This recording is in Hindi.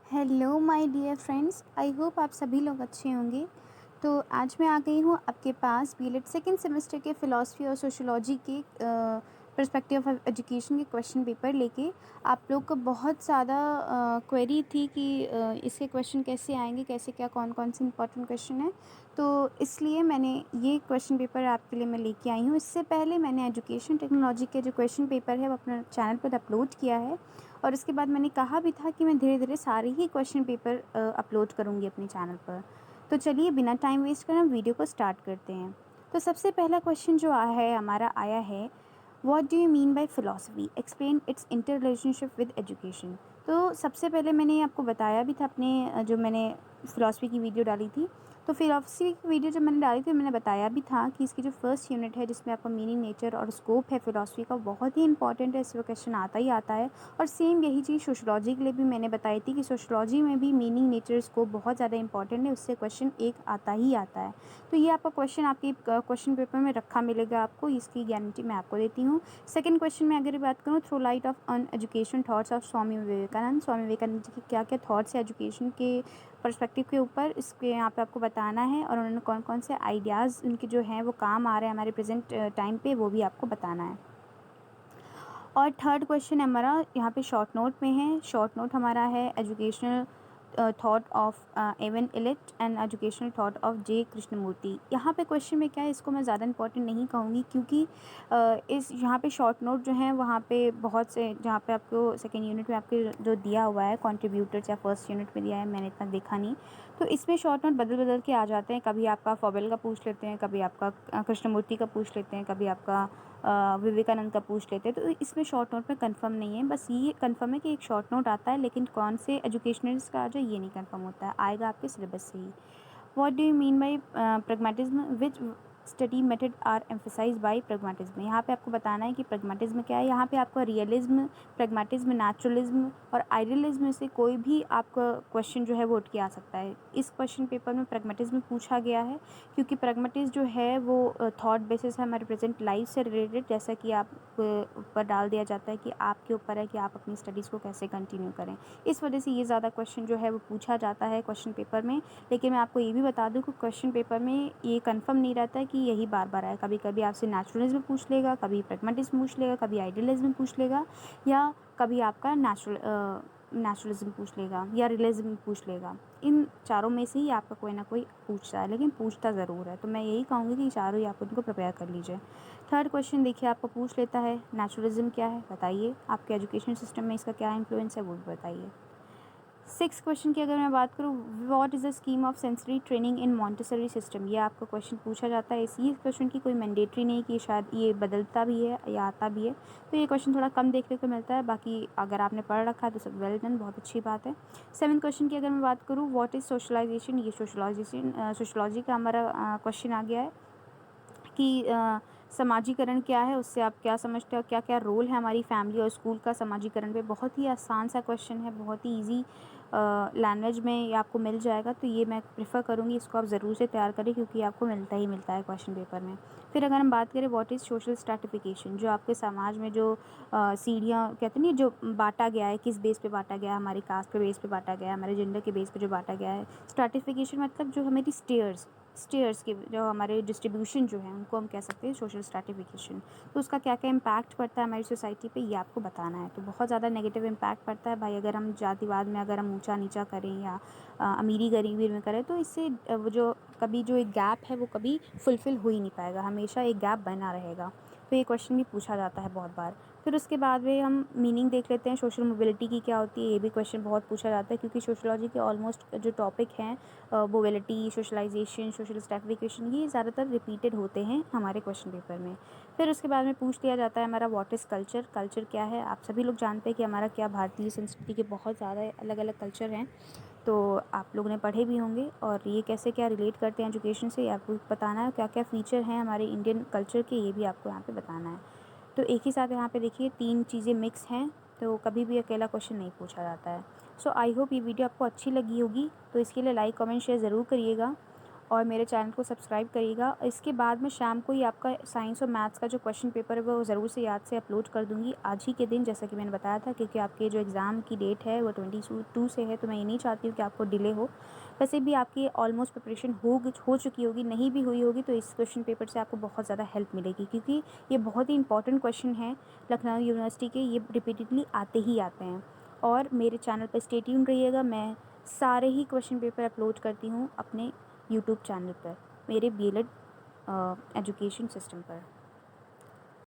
Hello my dear friends, I hope आप सभी लोग अच्छे होंगे। तो आज मैं आ गई हूँ आपके पास बीएलएड सेकंड सेमेस्टर के फ़िलासफ़ी और सोशियोलॉजी के पर्सपेक्टिव ऑफ एजुकेशन के क्वेश्चन पेपर लेके। आप लोग को बहुत ज़्यादा क्वेरी थी कि इसके क्वेश्चन कैसे आएंगे, कैसे क्या कौन-कौन से इंपॉर्टेंट क्वेश्चन हैं। तो इसलिए मैंने ये क्वेश्चन पेपर आपके लिए मैं लेके आई हूँ। इससे पहले मैंने एजुकेशन टेक्नोलॉजी के जो क्वेश्चन पेपर है वो अपने चैनल पर अपलोड किया है, और उसके बाद मैंने कहा भी था कि मैं धीरे-धीरे सारे ही क्वेश्चन पेपर अपलोड करूँगी अपने चैनल पर। तो चलिए बिना टाइम वेस्ट करे हम वीडियो को स्टार्ट करते हैं। तो सबसे पहला क्वेश्चन जो आया है, what do you mean by philosophy? Explain it's inter relationship with education. तो सबसे पहले मैंने आपको बताया भी था अपने जो मैंने फ़िलॉसफी की वीडियो डाली थी। तो फ़िलॉसफी की वीडियो जब मैंने डाली थी मैंने बताया भी था कि इसकी जो फर्स्ट यूनिट है जिसमें आपका मीनिंग, नेचर और स्कोप है फ़िलॉसफी का, बहुत ही इंपॉर्टेंट है। इसमें क्वेश्चन आता ही आता है। और सेम यही चीज़ सोशियोलॉजी के लिए भी मैंने बताई थी कि सोशियोलॉजी में भी मीनिंग, नेचर, स्कोप बहुत ज़्यादा इंपॉर्टेंट है। उससे क्वेश्चन एक आता ही आता है। तो ये आपका क्वेश्चन आपके क्वेश्चन पेपर में रखा मिलेगा आपको, इसकी गारंटी मैं आपको देती हूँ। सेकंड क्वेश्चन में अगर बात करूँ, throw light of on education thoughts of Swami Vivekananda. Swami Vivekananda ji के क्या क्या थॉट्स है एजुकेशन के पर्सपेक्टिव के ऊपर, इसके यहाँ पे आपको बताना है। और उन्होंने कौन कौन से आइडियाज़ उनके जो हैं वो काम आ रहे हैं हमारे प्रेजेंट टाइम पे, वो भी आपको बताना है। और थर्ड क्वेश्चन हमारा यहाँ पे शॉर्ट नोट में है। शॉर्ट नोट हमारा है educational thought of Ivan Illich and educational thought of J Krishnamurti. यहाँ पे क्वेश्चन में क्या है, इसको मैं ज़्यादा इंपॉर्टेंट नहीं कहूँगी, क्योंकि इस यहाँ पे शॉर्ट नोट जो हैं वहाँ पे बहुत से, जहाँ पे आपको सेकेंड यूनिट में आपके जो दिया हुआ है कॉन्ट्रीब्यूटर्स, या फर्स्ट यूनिट में दिया है, मैंने इतना देखा नहीं। तो इसमें शॉर्ट नोट बदल बदल के आ जाते हैं। कभी आपका फॉबेल का पूछ लेते हैं, कभी आपका कृष्णमूर्ति का पूछ लेते हैं, कभी आपका विवेकानंद का पूछ लेते हैं। तो इसमें शॉर्ट नोट में कंफर्म नहीं है, बस ये कंफर्म है कि एक शॉर्ट नोट आता है, लेकिन कौन से एजुकेशनलिस्ट का आ जाए ये नहीं कंफर्म होता है, आएगा आपके सिलेबस से ही। What do you mean by pragmatism? Which study method are emphasise by pragmatism? यहाँ पे आपको बताना है कि प्रैग्मेटिज्म क्या है। यहाँ पे आपका रियलिज्म, प्रैग्मेटिज्म, नेचुरलिज्म और आइडियलिज्म में से कोई भी आपका क्वेश्चन जो है वो उठ के आ सकता है। इस क्वेश्चन पेपर में प्रैग्मेटिज्म पूछा गया है, क्योंकि प्रैग्मेटिज्म जो है वो थॉट बेसिस है हमारे प्रेजेंट लाइफ से रिलेटेड, जैसा कि आप ऊपर डाल दिया जाता है कि आपके ऊपर है कि आप अपनी स्टडीज़ को कैसे कंटिन्यू करें। इस वजह से ये ज़्यादा क्वेश्चन जो है वो पूछा जाता है क्वेश्चन पेपर में। लेकिन मैं आपको ये भी बता दूं कि क्वेश्चन पेपर में ये कंफर्म नहीं रहता है कि यही बार बार आए। कभी कभी आपसे नेचुरलिज्म पूछ लेगा, कभी प्रैग्मेटिज्म पूछ लेगा, कभी आइडियलिज्म पूछ लेगा, या कभी आपका नेचुरलिज्म पूछ लेगा, या रियलिज्म पूछ लेगा। इन चारों में से ही आपका कोई ना कोई पूछता है, लेकिन पूछता ज़रूर है। तो मैं यही कहूँगी कि चारों ही आप उनको प्रिपेयर कर लीजिए। थर्ड क्वेश्चन देखिए आपको पूछ लेता है, नेचुरलिज्म क्या है बताइए, आपके एजुकेशन सिस्टम में इसका क्या इन्फ्लुएंस है वो भी बताइए। सिक्स क्वेश्चन की अगर मैं बात करूँ, what is the scheme of sensory training in Montessori system? ये आपका क्वेश्चन पूछा जाता है। इसी क्वेश्चन की कोई मैंडेटरी नहीं कि शायद ये बदलता भी है या आता भी है, तो ये क्वेश्चन थोड़ा कम देखने को मिलता है। बाकी अगर आपने पढ़ रखा है तो सब वेल डन, बहुत अच्छी बात है। सेवन क्वेश्चन की अगर मैं बात करूँ, व्हाट इज़ सोशलाइजेशन? ये सोशलॉजी का हमारा क्वेश्चन आ गया है कि समाजीकरण क्या है, उससे आप क्या समझते हो, क्या क्या रोल है हमारी फैमिली और स्कूल का समाजीकरण पे। बहुत ही आसान सा क्वेश्चन है, बहुत ही इजी लैंग्वेज में ये आपको मिल जाएगा। तो ये मैं प्रेफर करूँगी, इसको आप ज़रूर से तैयार करें, क्योंकि आपको मिलता ही मिलता है क्वेश्चन पेपर में। फिर अगर हम बात करें, व्हाट इज़ सोशल स्ट्रैटिफिकेशन? जो आपके समाज में जो सीढ़ियाँ कहते नहीं, जो बांटा गया है, किस बेस पे बांटा गया है, हमारी कास्ट पे बेस पे बांटा गया है, हमारे जेंडर के बेस पे जो बांटा गया है। स्ट्रैटिफिकेशन मतलब जो हमारी स्टेयर्स के जो हमारे डिस्ट्रीब्यूशन जो है उनको हम कह सकते हैं सोशल स्ट्रैटिफिकेशन। तो उसका क्या क्या इम्पैक्ट पड़ता है हमारी सोसाइटी पे, ये आपको बताना है। तो बहुत ज़्यादा नेगेटिव इम्पैक्ट पड़ता है भाई, अगर हम जातिवाद में अगर हम ऊंचा नीचा करें या अमीरी गरीबी में करें, तो इससे वो जो कभी जो एक गैप है वो कभी फुलफ़िल हो ही नहीं पाएगा, हमेशा एक गैप बना रहेगा। तो ये क्वेश्चन भी पूछा जाता है बहुत बार। फिर उसके बाद में हम मीनिंग देख लेते हैं, सोशल मोबिलिटी की क्या होती है, ये भी क्वेश्चन बहुत पूछा जाता है, क्योंकि सोशलॉजी के ऑलमोस्ट जो टॉपिक हैं, मोबिलिटी, सोशलाइजेशन, सोशल स्ट्रैटिफिकेशन, ये ज़्यादातर रिपीटेड होते हैं हमारे क्वेश्चन पेपर में। फिर उसके बाद में पूछ लिया जाता है हमारा व्हाट इज़ कल्चर? कल्चर क्या है? आप सभी लोग जानते हैं कि हमारा क्या भारतीय संस्कृति के बहुत ज़्यादा अलग अलग कल्चर हैं, तो आप लोगों ने पढ़े भी होंगे। और ये कैसे क्या रिलेट करते हैं एजुकेशन से, ये आपको बताना है। क्या क्या फ़ीचर हैं हमारे इंडियन कल्चर के, ये भी आपको यहाँ पे बताना है। तो एक ही साथ यहाँ पे देखिए तीन चीज़ें मिक्स हैं, तो कभी भी अकेला क्वेश्चन नहीं पूछा जाता है। सो आई होप ये वीडियो आपको अच्छी लगी होगी, तो इसके लिए लाइक कमेंट शेयर ज़रूर करिएगा। और मेरे चैनल को सब्सक्राइब करिएगा। इसके बाद में शाम को ही आपका साइंस और मैथ्स का जो क्वेश्चन पेपर है वो ज़रूर से याद से अपलोड कर दूँगी आज ही के दिन, जैसा कि मैंने बताया था, क्योंकि आपके जो एग्ज़ाम की डेट है वो 22 से है, तो मैं ये नहीं चाहती हूँ कि आपको डिले हो। वैसे भी आपकी ऑलमोस्ट प्रिपरेशन हो चुकी होगी, नहीं भी हुई होगी तो इस क्वेश्चन पेपर से आपको बहुत ज़्यादा हेल्प मिलेगी, क्योंकि ये बहुत ही इंपॉर्टेंट क्वेश्चन है लखनऊ यूनिवर्सिटी के, ये रिपीटेडली आते ही आते हैं। और मेरे चैनल पर स्टे ट्यून्ड रहिएगा, मैं सारे ही क्वेश्चन पेपर अपलोड करती हूँ अपने यूट्यूब चैनल पर, मेरे बीएलएड एजुकेशन सिस्टम पर।